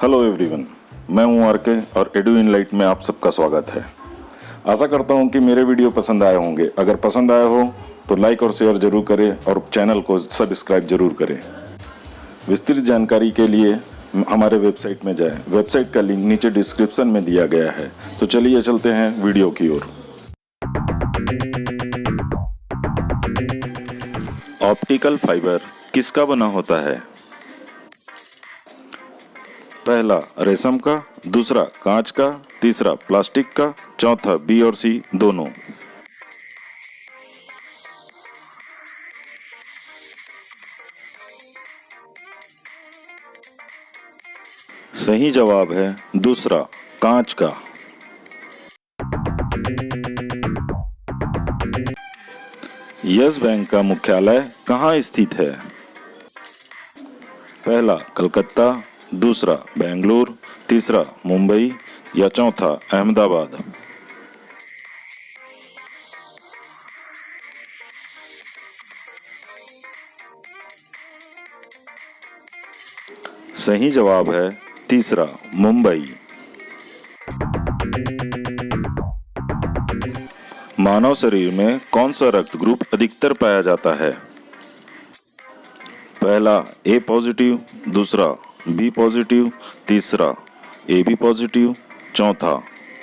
Hello everyone, मैं हूं R K और एडू इन लाइट में आप सबका स्वागत है। आशा करता हूं कि मेरे वीडियो पसंद आए होंगे। अगर पसंद आए हो तो लाइक और शेयर जरूर करें और चैनल को सब्सक्राइब जरूर करें। विस्तृत जानकारी के लिए हमारे वेबसाइट में जाएं। वेबसाइट का लिंक नीचे डिस्क्रिप्शन में दिया गया है। तो चलिए चलते हैं वीडियो की ओर। ऑप्टिकल फाइबर किसका बना होता है? पहला रेशम का, दूसरा कांच का, तीसरा प्लास्टिक का, चौथा बी और सी दोनों। सही जवाब है दूसरा, कांच का। यस बैंक का मुख्यालय कहाँ स्थित है? पहला कलकत्ता, दूसरा बेंगलुरु, तीसरा मुंबई या चौथा अहमदाबाद। सही जवाब है तीसरा, मुंबई। मानव शरीर में कौन सा रक्त ग्रुप अधिकतर पाया जाता है? पहला ए पॉजिटिव, दूसरा बी पॉजिटिव, तीसरा ए बी पॉजिटिव, चौथा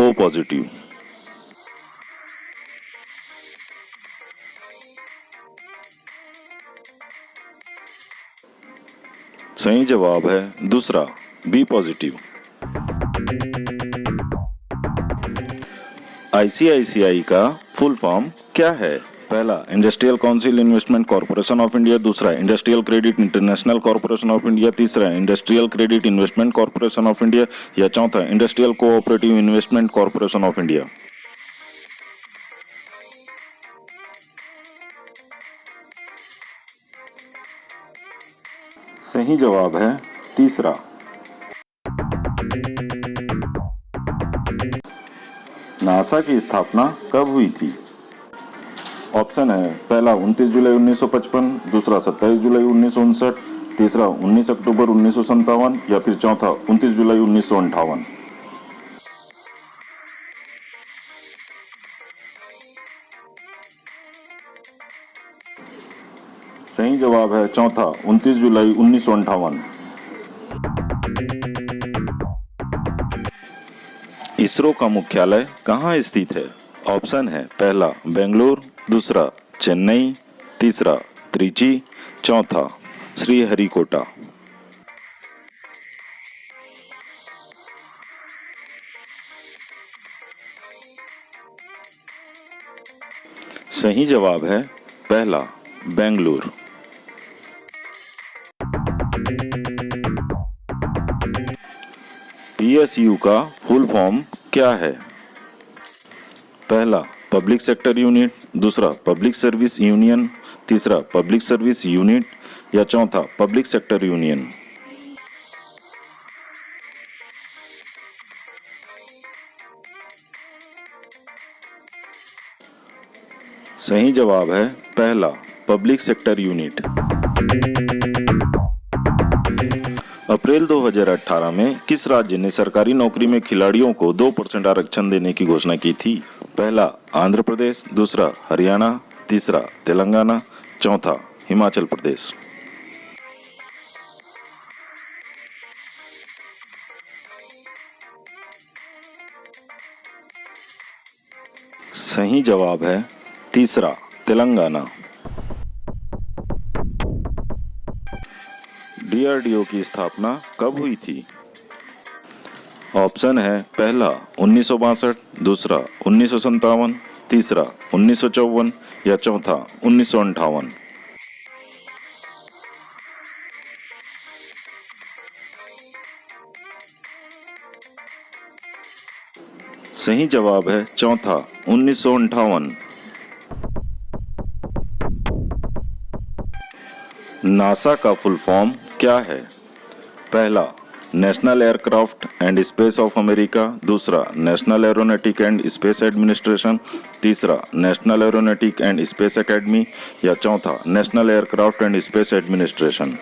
ओ पॉजिटिव। सही जवाब है दूसरा, बी पॉजिटिव। आईसीआईसीआई का फुल फॉर्म क्या है? पहला industrial council investment corporation of India, दूसरा industrial credit international corporation of India, तीसरा industrial credit investment corporation of India या चौथा industrial cooperative investment corporation of India. सही जवाब है तीसरा। नासा की स्थापना कब हुई थी? ऑप्शन है पहला 29 जुलाई 1955, दूसरा 27 जुलाई 1959, तीसरा 19 अक्टूबर 1957 या फिर चौथा 29 जुलाई 1958। सही जवाब है चौथा 29 जुलाई 1958। इसरो का मुख्यालय कहाँ स्थित है? ऑप्शन है पहला बेंगलुरु, दूसरा चेन्नई, तीसरा त्रिची, चौथा श्रीहरिकोटा। सही जवाब है पहला बेंगलुरु। पीएसयू का फुल फॉर्म क्या है? पहला पब्लिक सेक्टर यूनिट, दूसरा पब्लिक सर्विस यूनियन, तीसरा पब्लिक सर्विस यूनिट या चौथा पब्लिक सेक्टर यूनियन। सही जवाब है पहला पब्लिक सेक्टर यूनिट। अप्रैल 2018 में किस राज्य ने सरकारी नौकरी में खिलाड़ियों को 2% आरक्षण देने की घोषणा की थी? पहला आंध्र प्रदेश, दूसरा हरियाणा, तीसरा तेलंगाना, चौथा हिमाचल प्रदेश। सही जवाब है तीसरा तेलंगाना। डीआरडीओ की स्थापना कब हुई थी? ऑप्शन है पहला 1962, दूसरा 1957, तीसरा 1954 या चौथा 1958। सही जवाब है चौथा 1958। नासा का फुल फॉर्म क्या है? पहला national aircraft and space of America, दूसरा national aeronautic and space administration, तीसरा national aeronautic and space academy या चौथा national aircraft and space administration.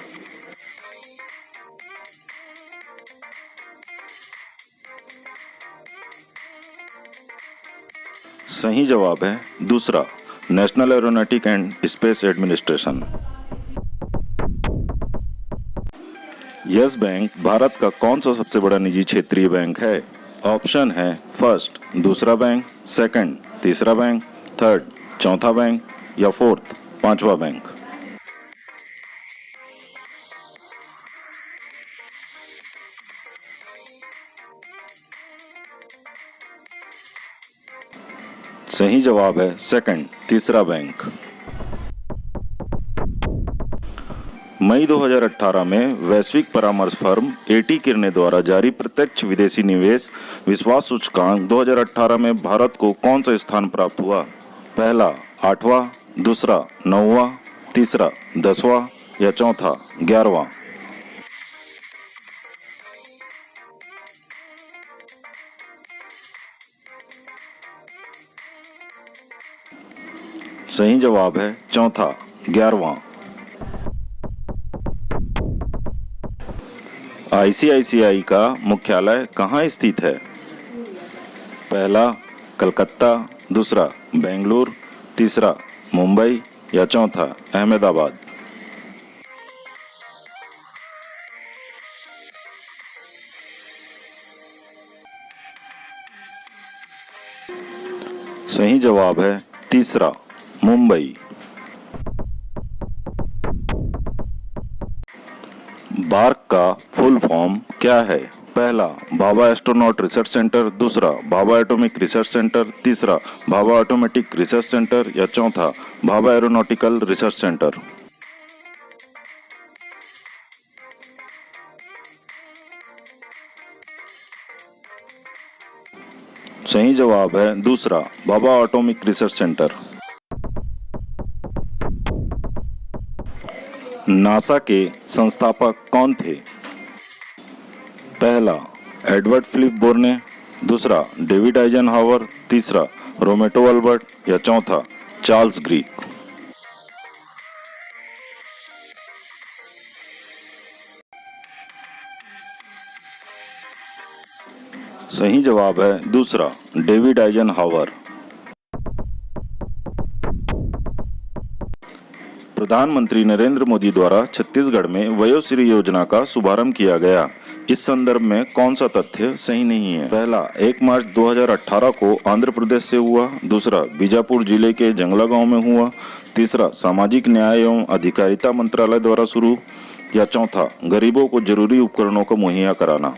सही जवाब है दूसरा, national aeronautic and space administration. Yes bank Bharat का कौन सा सबसे बड़ा निजी क्षेत्रीय बैंक है? ऑप्शन है फर्स्ट दूसरा बैंक, सेकंड तीसरा बैंक, थर्ड चौथा बैंक या फोर्थ पांचवा बैंक। सही जवाब है सेकंड तीसरा बैंक। मई 2018 में वैश्विक परामर्श फर्म एटी किरने द्वारा जारी प्रत्यक्ष विदेशी निवेश विश्वास सूचकांक 2018 में भारत को कौन सा स्थान प्राप्त हुआ? पहला 8वां, दूसरा 9वां, तीसरा 10वां या चौथा 11वां। सही जवाब है चौथा 11वां। आईसीआईसीआई का मुख्यालय कहाँ स्थित है? पहला कलकत्ता, दूसरा बेंगलुरु, तीसरा मुंबई या चौथा अहमदाबाद। सही जवाब है तीसरा मुंबई। बार्क का फुल फॉर्म क्या है? पहला भाभा एस्ट्रोनॉट रिसर्च सेंटर, दूसरा भाभा एटॉमिक रिसर्च सेंटर, तीसरा भाभा ऑटोमेटिक रिसर्च सेंटर या चौथा भाभा एरोनॉटिकल रिसर्च सेंटर। सही जवाब है दूसरा Bhabha atomic research centre. NASA के संस्थापक कौन थे? पहला एडवर्ड फिलिप बोर्ने, दूसरा डेविड आइजनहावर, तीसरा रोमेटो अल्बर्ट या चौथा चार्ल्स ग्रीक। सही जवाब है दूसरा डेविड आइजनहावर। प्रधानमंत्री नरेंद्र मोदी द्वारा छत्तीसगढ़ में वयोश्री योजना का शुभारंभ किया गया। इस संदर्भ में कौन सा तथ्य सही नहीं है? पहला 1 मार्च 2018 को आंध्र प्रदेश से हुआ, दूसरा बीजापुर जिले के जंगला गांव में हुआ, तीसरा सामाजिक न्याय एवं अधिकारिता मंत्रालय द्वारा शुरू या चौथा गरीबों को जरूरी उपकरणों को मुहैया कराना।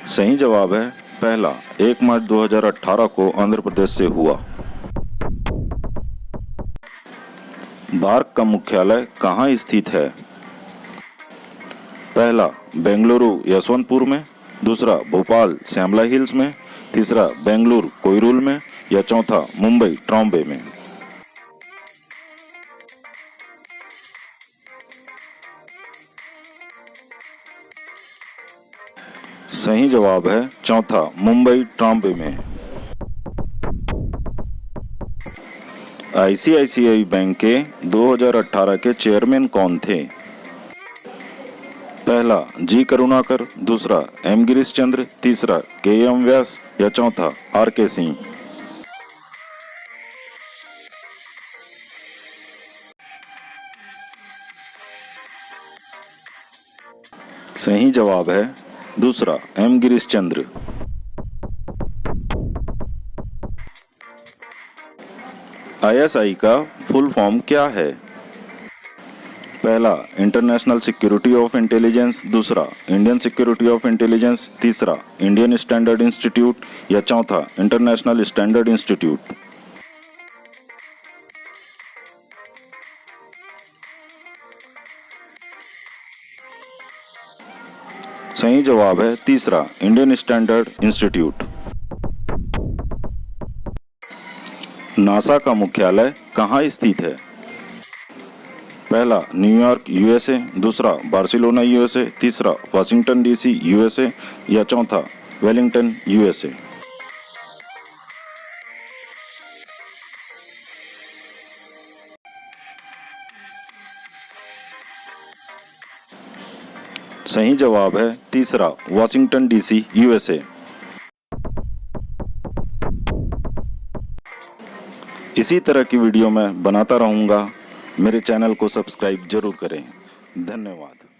सही जवाब है पहला 1 मार्च 2018 को आंध्र प्रदेश से हुआ। बार्क का मुख्यालय कहाँ स्थित है? पहला बेंगलुरु यशवंतपुर में, दूसरा भोपाल श्यामला हिल्स में, तीसरा बेंगलुरु कोइरुल में या चौथा मुंबई ट्रॉम्बे में। सही जवाब है चौथा मुंबई ट्रॉम्बे में। आईसीआईसीआई बैंक के 2018 के चेयरमैन कौन थे? पहला जी करुणाकर, दूसरा एम गिरीश चंद्र, तीसरा के एम व्यास या चौथा आर के सिंह। सही जवाब है दूसरा एम गिरीश चंद्र। आईएसआई का फुल फॉर्म क्या है? पहला इंटरनेशनल सिक्योरिटी ऑफ इंटेलिजेंस, दूसरा इंडियन सिक्योरिटी ऑफ इंटेलिजेंस, तीसरा इंडियन स्टैंडर्ड इंस्टीट्यूट या चौथा इंटरनेशनल स्टैंडर्ड इंस्टीट्यूट। सही जवाब है तीसरा इंडियन स्टैंडर्ड इंस्टीट्यूट। नासा का मुख्यालय कहाँ स्थित है? पहला न्यूयॉर्क यूएसए, दूसरा बार्सिलोना यूएसए, तीसरा वाशिंगटन डीसी यूएसए या चौथा वेलिंगटन यूएसए। सही जवाब है तीसरा, वाशिंगटन डीसी, यूएसए। इसी तरह की वीडियो मैं बनाता रहूँगा। मेरे चैनल को सब्सक्राइब जरूर करें। धन्यवाद।